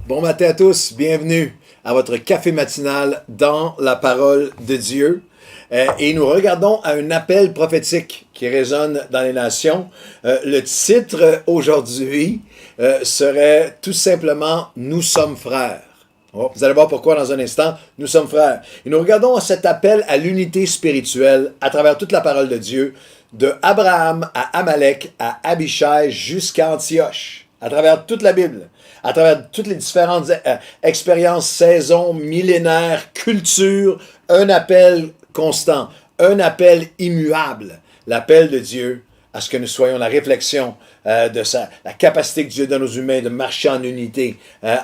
Bon matin à tous, bienvenue à votre café matinal dans la parole de Dieu. Et nous regardons à un appel prophétique qui résonne dans les nations. Le titre aujourd'hui serait tout simplement « Nous sommes frères ». Oh, vous allez voir pourquoi dans un instant. Nous sommes frères. Et nous regardons cet appel à l'unité spirituelle à travers toute la parole de Dieu, de Abraham à Amalek, à Abishai jusqu'à Antioche, à travers toute la Bible, à travers toutes les différentes expériences, saisons, millénaires, cultures, un appel constant, un appel immuable, l'appel de Dieu à ce que nous soyons la réflexion de la capacité que Dieu donne aux humains de marcher en unité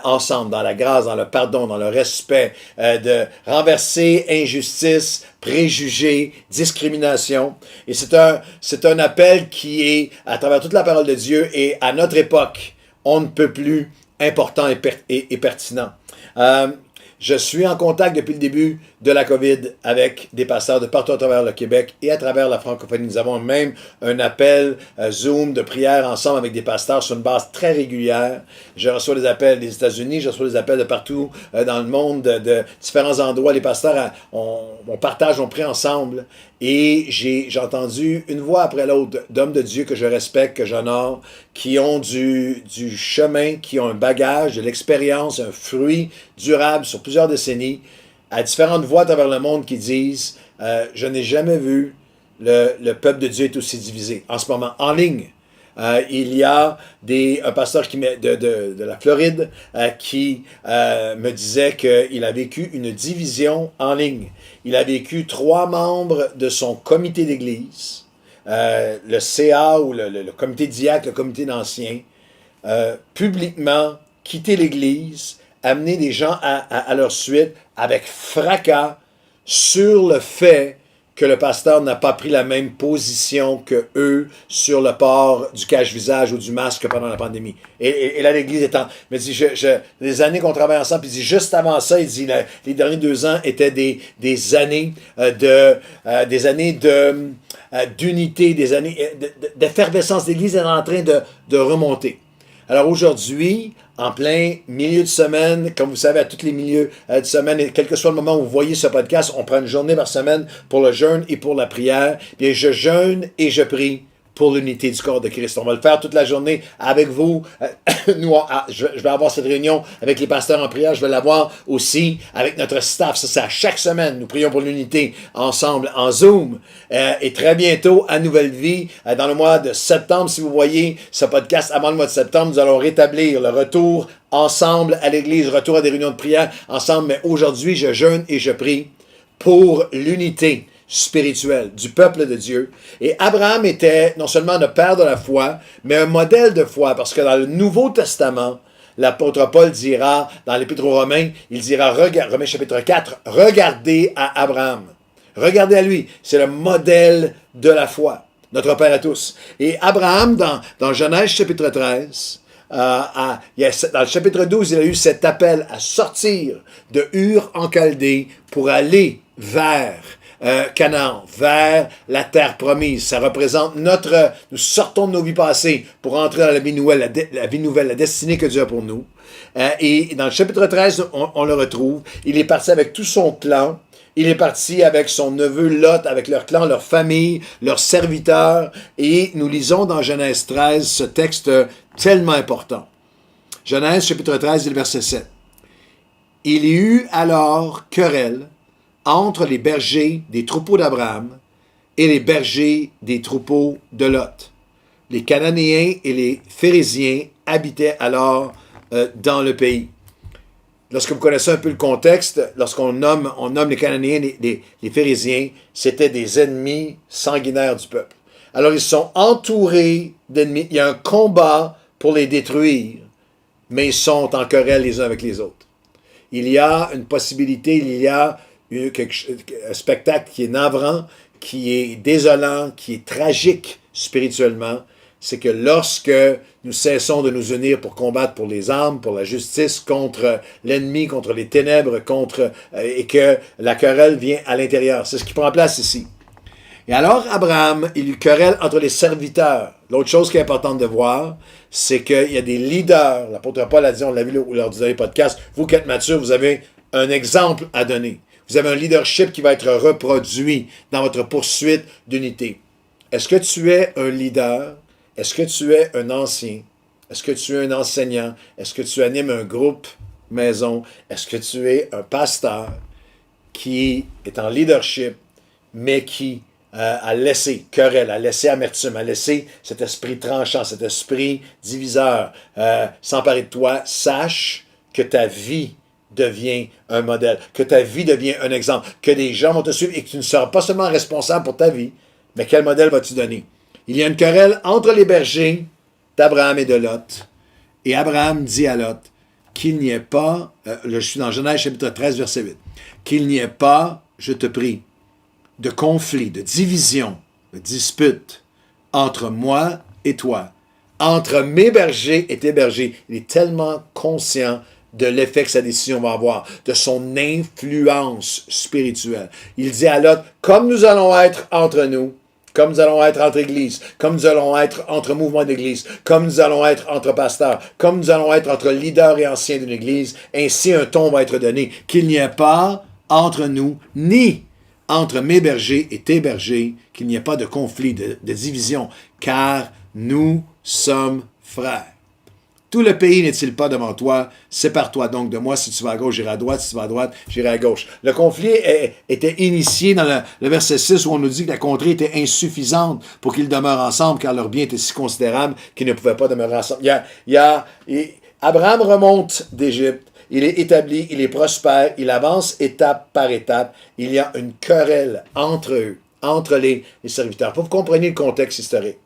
ensemble, dans la grâce, dans le pardon, dans le respect, de renverser injustice, préjugés, discrimination. Et c'est un appel qui est à travers toute la parole de Dieu et à notre époque, on ne peut plus important et pertinent. Je suis en contact depuis le début de la COVID avec des pasteurs de partout à travers le Québec et à travers la francophonie. Nous avons même un appel Zoom de prière ensemble avec des pasteurs sur une base très régulière. Je reçois des appels des États-Unis, je reçois des appels de partout dans le monde, de différents endroits. Les pasteurs, on partage, on prie ensemble. Et j'ai entendu une voix après l'autre d'hommes de Dieu que je respecte, que j'honore, qui ont du chemin, qui ont un bagage, de l'expérience, un fruit durable sur plusieurs décennies, à différentes voix à travers le monde qui disent je n'ai jamais vu le peuple de Dieu être aussi divisé. En ce moment, en ligne, il y a un pasteur de la Floride qui me disait qu'il a vécu une division en ligne. Il a vécu 3 membres de son comité d'église, le CA ou le comité diacre, le comité d'anciens, publiquement quitter l'église, amener des gens à leur suite avec fracas sur le fait que le pasteur n'a pas pris la même position que eux sur le port du cache-visage ou du masque pendant la pandémie. Et là, l'Église étant... Mais dit, les années qu'on travaille ensemble, puis il dit, juste avant ça, il dit, les derniers 2 ans étaient des années d'unité, des années d'effervescence. L'Église est en train de remonter. Alors aujourd'hui, en plein milieu de semaine, comme vous savez, à tous les milieux de semaine, et quel que soit le moment où vous voyez ce podcast, on prend une journée par semaine pour le jeûne et pour la prière. Bien, je jeûne et je prie pour l'unité du corps de Christ. On va le faire toute la journée avec vous. Nous, je vais avoir cette réunion avec les pasteurs en prière. Je vais l'avoir aussi avec notre staff. Ça, c'est à chaque semaine. Nous prions pour l'unité ensemble en Zoom. Et très bientôt, à Nouvelle Vie, dans le mois de septembre, si vous voyez ce podcast avant le mois de septembre, nous allons rétablir le retour ensemble à l'église, retour à des réunions de prière ensemble. Mais aujourd'hui, je jeûne et je prie pour l'unité spirituel du peuple de Dieu. Et Abraham était non seulement le père de la foi, mais un modèle de foi, parce que dans le Nouveau Testament, l'apôtre Paul dira, dans l'Épître aux Romains, il dira, Romains chapitre 4, regardez à Abraham. Regardez à lui. C'est le modèle de la foi, notre père à tous. Et Abraham, dans Genèse chapitre 13, dans le chapitre 12, il a eu cet appel à sortir de Ur en Chaldée pour aller vers Canaan, vers la terre promise. Ça représente nous sortons de nos vies passées pour entrer dans la vie nouvelle, la destinée que Dieu a pour nous. Et dans le chapitre 13, on le retrouve. Il est parti avec tout son clan. Il est parti avec son neveu Lot, avec leur clan, leur famille, leurs serviteurs. Et nous lisons dans Genèse 13 ce texte tellement important. Genèse chapitre 13, verset 7. Il y eut alors querelle entre les bergers des troupeaux d'Abraham et les bergers des troupeaux de Lot. Les Cananéens et les Phérésiens habitaient alors dans le pays. Lorsque vous connaissez un peu le contexte, lorsqu'on nomme les Cananéens et les Phérésiens, c'était des ennemis sanguinaires du peuple. Alors ils sont entourés d'ennemis. Il y a un combat pour les détruire, mais ils sont en querelle les uns avec les autres. Il y a une possibilité, il y a un spectacle qui est navrant, qui est désolant, qui est tragique spirituellement, c'est que lorsque nous cessons de nous unir pour combattre pour les armes, pour la justice, contre l'ennemi, contre les ténèbres, et que la querelle vient à l'intérieur. C'est ce qui prend place ici. Et alors, Abraham, il y eut querelle entre les serviteurs. L'autre chose qui est importante de voir, c'est qu'il y a des leaders. L'apôtre Paul a dit, on l'a vu lors du dernier podcast, vous qui êtes matures, vous avez un exemple à donner. Vous avez un leadership qui va être reproduit dans votre poursuite d'unité. Est-ce que tu es un leader? Est-ce que tu es un ancien? Est-ce que tu es un enseignant? Est-ce que tu animes un groupe maison? Est-ce que tu es un pasteur qui est en leadership, mais qui a laissé querelle, a laissé amertume, a laissé cet esprit tranchant, cet esprit diviseur s'emparer de toi? Sache que ta vie devient un modèle, que ta vie devient un exemple, que des gens vont te suivre et que tu ne seras pas seulement responsable pour ta vie, mais quel modèle vas-tu donner? Il y a une querelle entre les bergers d'Abraham et de Lot. Et Abraham dit à Lot qu'il n'y ait pas, je suis dans Genèse chapitre 13, verset 8, qu'il n'y ait pas, je te prie, de conflit, de division, de dispute entre moi et toi, entre mes bergers et tes bergers. Il est tellement conscient de l'effet que sa décision va avoir, de son influence spirituelle. Il dit à Lot, comme nous allons être entre nous, comme nous allons être entre églises, comme nous allons être entre mouvements d'église, comme nous allons être entre pasteurs, comme nous allons être entre leaders et anciens d'une église, ainsi un ton va être donné, qu'il n'y ait pas entre nous, ni entre mes bergers et tes bergers, qu'il n'y ait pas de conflit, de division, car nous sommes frères. Tout le pays n'est-il pas devant toi? Sépare-toi donc de moi. Si tu vas à gauche, j'irai à droite. Si tu vas à droite, j'irai à gauche. Le conflit était initié dans le verset 6 où on nous dit que la contrée était insuffisante pour qu'ils demeurent ensemble car leur bien était si considérable qu'ils ne pouvaient pas demeurer ensemble. Abraham remonte d'Égypte. Il est établi, il est prospère, il avance étape par étape. Il y a une querelle entre eux, entre les serviteurs. Pour que vous compreniez le contexte historique.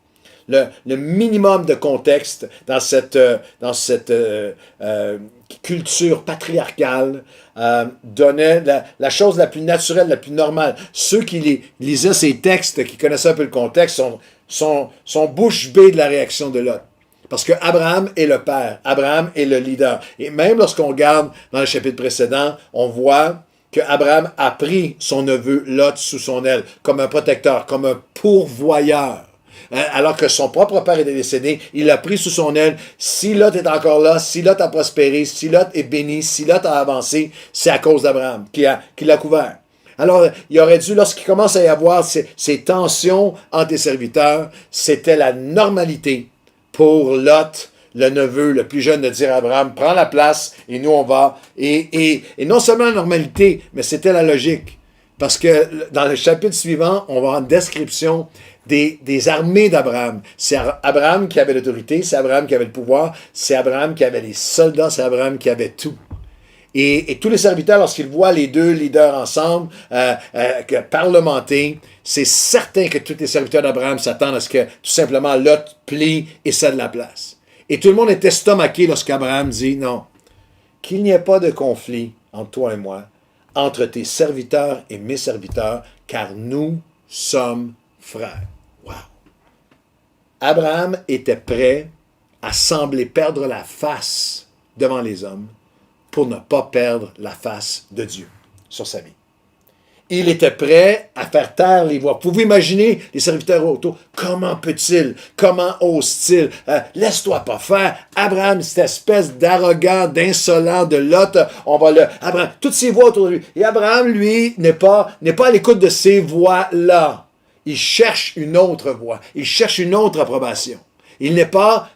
Le minimum de contexte dans cette culture patriarcale donnait la chose la plus naturelle, la plus normale. Ceux qui lisaient ces textes, qui connaissaient un peu le contexte, sont bouche bée de la réaction de Lot. Parce que Abraham est le père, Abraham est le leader. Et même lorsqu'on regarde dans le chapitre précédent, on voit qu'Abraham a pris son neveu Lot sous son aile, comme un protecteur, comme un pourvoyeur. Alors que son propre père était décédé, il l'a pris sous son aile. Si Lot est encore là, si Lot a prospéré, si Lot est béni, si Lot a avancé, c'est à cause d'Abraham qui l'a couvert. Alors, il aurait dû, lorsqu'il commence à y avoir ces tensions entre les serviteurs, c'était la normalité pour Lot, le neveu le plus jeune, de dire à Abraham, prends la place et nous on va. Et non seulement la normalité, mais c'était la logique. Parce que dans le chapitre suivant, on va avoir une description des armées d'Abraham. C'est Abraham qui avait l'autorité, c'est Abraham qui avait le pouvoir, c'est Abraham qui avait les soldats, c'est Abraham qui avait tout. Et tous les serviteurs, lorsqu'ils voient les deux leaders ensemble, parlementer, c'est certain que tous les serviteurs d'Abraham s'attendent à ce que tout simplement Lot plie et cède la place. Et tout le monde est estomaqué lorsqu'Abraham dit non, qu'il n'y ait pas de conflit entre toi et moi, entre tes serviteurs et mes serviteurs, car nous sommes frères. Wow! Abraham était prêt à sembler perdre la face devant les hommes pour ne pas perdre la face de Dieu sur sa vie. Il était prêt à faire taire les voix. Pouvez-vous imaginer les serviteurs autour? Comment peut-il? Comment ose-t-il? Laisse-toi pas faire. Abraham, cette espèce d'arrogant, d'insolent, de Lot, Abraham, toutes ces voix autour de lui. Et Abraham, lui, n'est pas à l'écoute de ces voix-là. Il cherche une autre voix. Il cherche une autre approbation. Il n'est pas...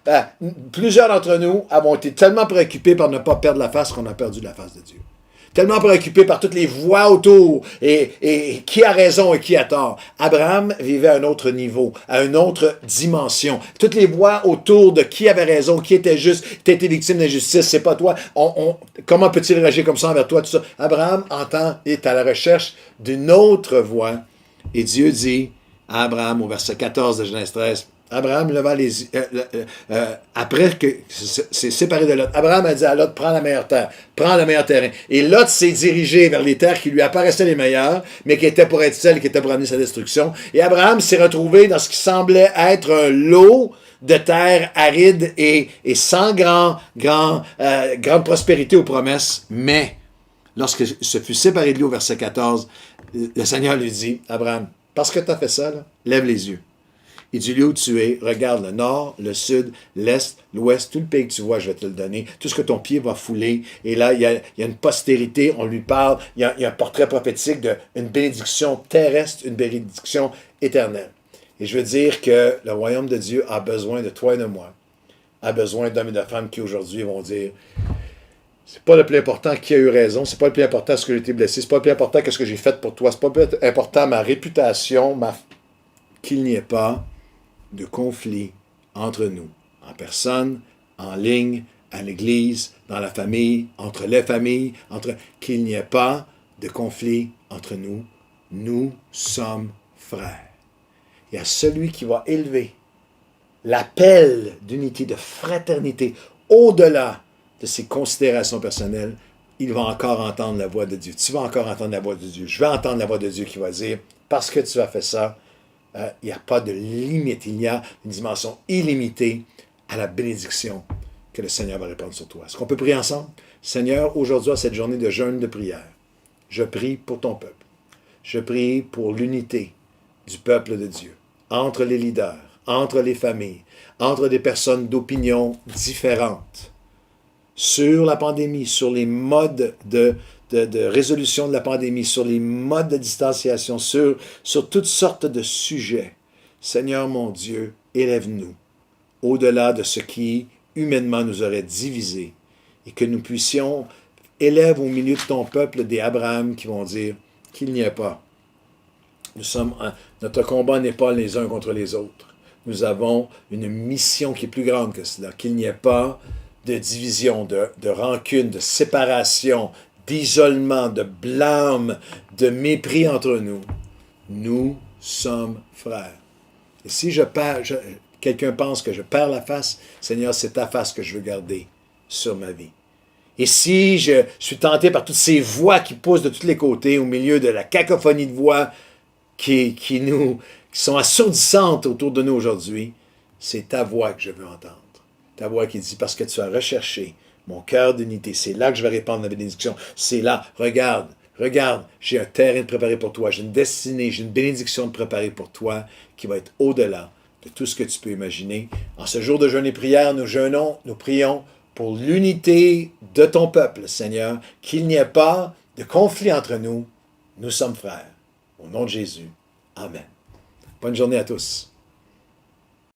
plusieurs d'entre nous avons été tellement préoccupés par ne pas perdre la face qu'on a perdu la face de Dieu. Tellement préoccupés par toutes les voix autour et qui a raison et qui a tort. Abraham vivait à un autre niveau, à une autre dimension. Toutes les voix autour de qui avait raison, qui était juste, qui était victime d'injustice, c'est pas toi. Comment peut-il réagir comme ça envers toi, tout ça? Abraham est à la recherche d'une autre voix. Et Dieu dit à Abraham, au verset 14 de Genèse 13, Abraham leva les yeux, après que c'est séparé de Lot, Abraham a dit à Lot, prends la meilleure terre, prends le meilleur terrain. Et Lot s'est dirigé vers les terres qui lui apparaissaient les meilleures, mais qui étaient pour être celles qui étaient pour amener sa destruction. Et Abraham s'est retrouvé dans ce qui semblait être un lot de terre aride et sans grande prospérité aux promesses. Mais, lorsque se fut séparé de lui au verset 14, le Seigneur lui dit, Abraham, Parce que tu as fait ça, là, lève les yeux. Et du lieu où tu es, regarde le nord, le sud, l'est, l'ouest, tout le pays que tu vois, je vais te le donner. Tout ce que ton pied va fouler. Et là, il y a une postérité, on lui parle. Il y a un portrait prophétique d'une bénédiction terrestre, une bénédiction éternelle. Et je veux dire que le royaume de Dieu a besoin de toi et de moi. A besoin d'hommes et de femmes qui aujourd'hui vont dire, c'est pas le plus important qui a eu raison, c'est pas le plus important ce que j'ai été blessé, c'est pas le plus important que ce que j'ai fait pour toi, c'est pas le plus important ma réputation, qu'il n'y ait pas de conflit entre nous, en personne, en ligne, à l'église, dans la famille, entre les familles, qu'il n'y ait pas de conflit entre nous. Nous sommes frères. Il y a celui qui va élever l'appel d'unité, de fraternité, au-delà de ses considérations personnelles, il va encore entendre la voix de Dieu. Tu vas encore entendre la voix de Dieu. Je vais entendre la voix de Dieu qui va dire, parce que tu as fait ça, il n'y a pas de limite, il y a une dimension illimitée à la bénédiction que le Seigneur va répandre sur toi. Est-ce qu'on peut prier ensemble? Seigneur, aujourd'hui, à cette journée de jeûne de prière, je prie pour ton peuple. Je prie pour l'unité du peuple de Dieu, entre les leaders, entre les familles, entre des personnes d'opinion différentes, sur la pandémie, sur les modes de résolution de la pandémie, sur les modes de distanciation, sur toutes sortes de sujets. Seigneur mon Dieu, élève-nous au-delà de ce qui humainement nous aurait divisés et que nous puissions élève au milieu de ton peuple des Abraham qui vont dire qu'il n'y a pas. Notre combat n'est pas les uns contre les autres. Nous avons une mission qui est plus grande que cela, qu'il n'y ait pas de division, de rancune, de séparation, d'isolement, de blâme, de mépris entre nous. Nous sommes frères. Et si quelqu'un pense que je perds la face, Seigneur, c'est ta face que je veux garder sur ma vie. Et si je suis tenté par toutes ces voix qui poussent de tous les côtés au milieu de la cacophonie de voix qui sont assourdissantes autour de nous aujourd'hui, c'est ta voix que je veux entendre. Ta voix qui dit, parce que tu as recherché mon cœur d'unité, c'est là que je vais répandre la bénédiction. C'est là, regarde, j'ai un terrain de préparé pour toi, j'ai une destinée, j'ai une bénédiction de préparer pour toi qui va être au-delà de tout ce que tu peux imaginer. En ce jour de jeûne et prière, nous jeûnons, nous prions pour l'unité de ton peuple, Seigneur, qu'il n'y ait pas de conflit entre nous. Nous sommes frères. Au nom de Jésus. Amen. Bonne journée à tous.